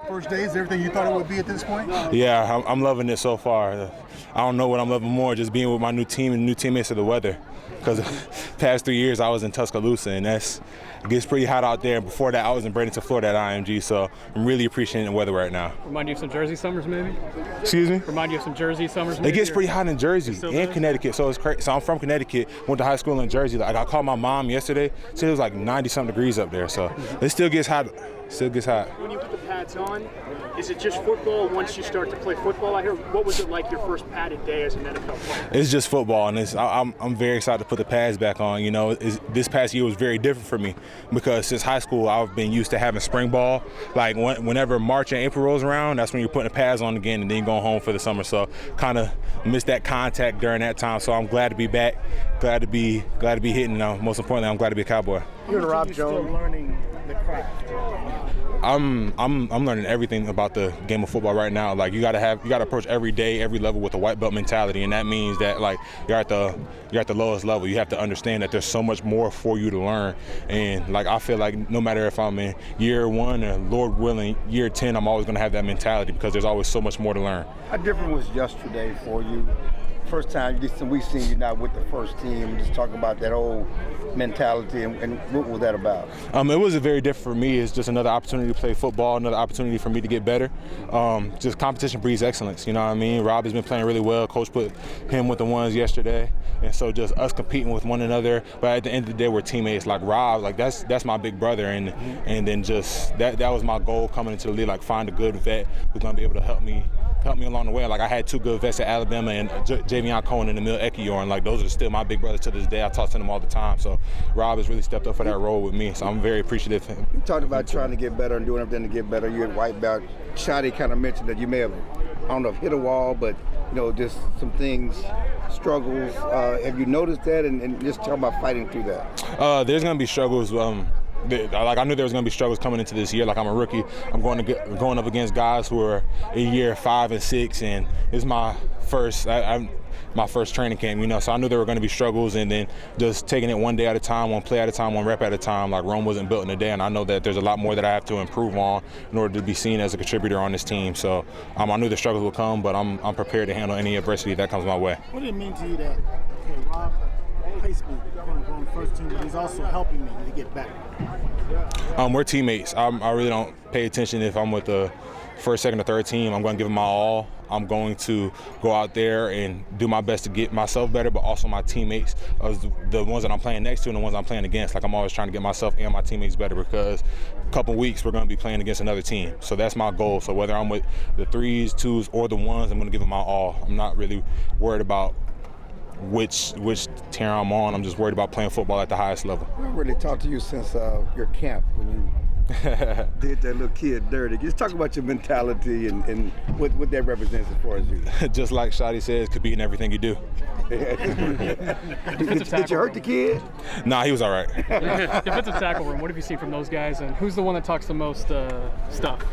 First day, is everything you thought it would be at this point? Yeah, I'm loving it so far. I don't know what I'm loving more, just being with my new team and new teammates of the weather. Because past 3 years I was in Tuscaloosa, and it gets pretty hot out there. And before that, I was in Bradenton, Florida at IMG, so I'm really appreciating the weather right now. Remind you of some Jersey summers, maybe? Excuse me? Remind you of some Jersey summers, maybe? It gets pretty hot in Jersey and Connecticut, so it's crazy. So I'm from Connecticut, went to high school in Jersey. Like, I called my mom yesterday, said it was like 90-something degrees up there, so it still gets hot. Still gets hot. When you put the pads on, is it just football once you start to play football? I hear, what was it like your first padded day as an NFL player? It's just football, and I'm very excited to put the pads back on. You know, this past year was very different for me because since high school I've been used to having spring ball. Like whenever March and April rolls around, that's when you're putting the pads on again, and then you're going home for the summer. So kind of missed that contact during that time. So I'm glad to be back, glad to be hitting. Most importantly, I'm glad to be a Cowboy. You're Rob Jones. Still learning the craft. I'm learning everything about the game of football right now. Like you gotta approach every day, every level with a white belt mentality, and that means that like you're at the lowest level. You have to understand that there's so much more for you to learn. And like I feel like no matter if I'm in year 1 or Lord willing year 10, I'm always gonna have that mentality because there's always so much more to learn. How different was yesterday for you? First time we've seen you now with the first team. Just talk about that whole mentality and what was that about? It was very different for me. It's just another opportunity to play football, another opportunity for me to get better. Just competition breeds excellence, you know what I mean? Rob has been playing really well. Coach put him with the ones yesterday. And so just us competing with one another. But at the end of the day, we're teammates. Like Rob, like that's my big brother. And then just that was my goal coming into the league, like find a good vet who's gonna be able to help me along the way. Like I had 2 good vets at Alabama and Javion Cohen and Emil Ekiyor, like those are still my big brothers to this day. I talk to them all the time. So Rob has really stepped up for that role with me. So I'm very appreciative. You talked about trying to get better and doing everything to get better. You had white belt. Shadi kind of mentioned that you may have, I don't know if hit a wall, but just some things, struggles. Have you noticed that? And just talk about fighting through that. There's gonna be struggles. Like I knew there was going to be struggles coming into this year. Like I'm a rookie, I'm going up against guys who are in year 5 and 6, and it's my first training camp. So I knew there were going to be struggles, and then just taking it one day at a time, one play at a time, one rep at a time. Like Rome wasn't built in a day, and I know that there's a lot more that I have to improve on in order to be seen as a contributor on this team. So I knew the struggles would come, but I'm prepared to handle any adversity that comes my way. What did it mean to you that Rob plays me on the first team, but he's also helping me to get better? We're teammates. I really don't pay attention if I'm with the first, second, or third team. I'm going to give them my all. I'm going to go out there and do my best to get myself better, but also my teammates, the ones that I'm playing next to and the ones I'm playing against. Like I'm always trying to get myself and my teammates better because a couple weeks we're going to be playing against another team. So that's my goal. So whether I'm with the 3s, 2s, or the 1s, I'm going to give them my all. I'm not really worried about which tier I'm on. I'm just worried about playing football at the highest level. We haven't really talked to you since your camp when you did that little kid dirty. Just talk about your mentality and what that represents as far as you. Just like Shadi says, could be in everything you do. Did you hurt the kid? Nah, he was all right. Defensive tackle room, what have you seen from those guys, and who's the one that talks the most stuff?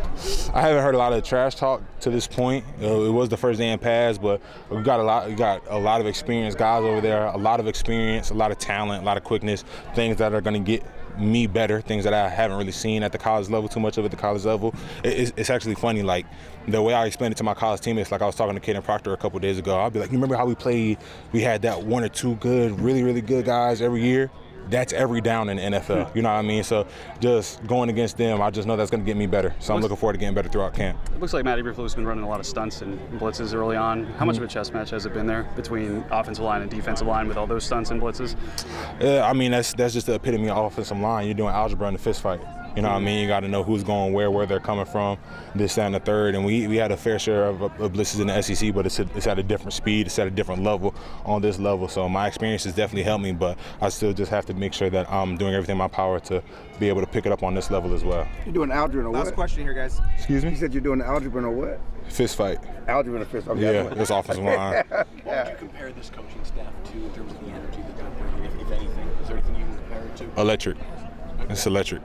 I haven't heard a lot of trash talk to this point. It was the first day in pass, but we got a lot of experienced guys over there, a lot of experience, a lot of talent, a lot of quickness, things that are going to get me better, things that I haven't really seen at the college level, too much of at the college level. It's actually funny, like the way I explained it to my college teammates, like I was talking to Kaden Proctor a couple days ago, I'll be like, you remember how we played, we had that 1 or 2 good, really, really good guys every year? That's every down in the NFL, you know what I mean? So just going against them, I just know that's going to get me better. So I'm looking forward to getting better throughout camp. It looks like Matty Eberflus has been running a lot of stunts and blitzes early on. How much of a chess match has it been there between offensive line and defensive line with all those stunts and blitzes? I mean, that's just the epitome of offensive line. You're doing algebra in the fist fight. You know what I mean? You got to know who's going where they're coming from, this, that, and the third. And we had a fair share of blitzes in the SEC, but it's at a different speed. It's at a different level on this level. So my experience has definitely helped me, but I still just have to make sure that I'm doing everything in my power to be able to pick it up on this level as well. You're doing algebra or what? Last question here, guys. Excuse me? You said you're doing algebra or what? Fist fight. Algebra and a fist fight. Yeah, it's offensive line. What would you compare this coaching staff to in terms of the energy that they're bringing, if anything? Is there anything you can compare it to? Electric. It's electric.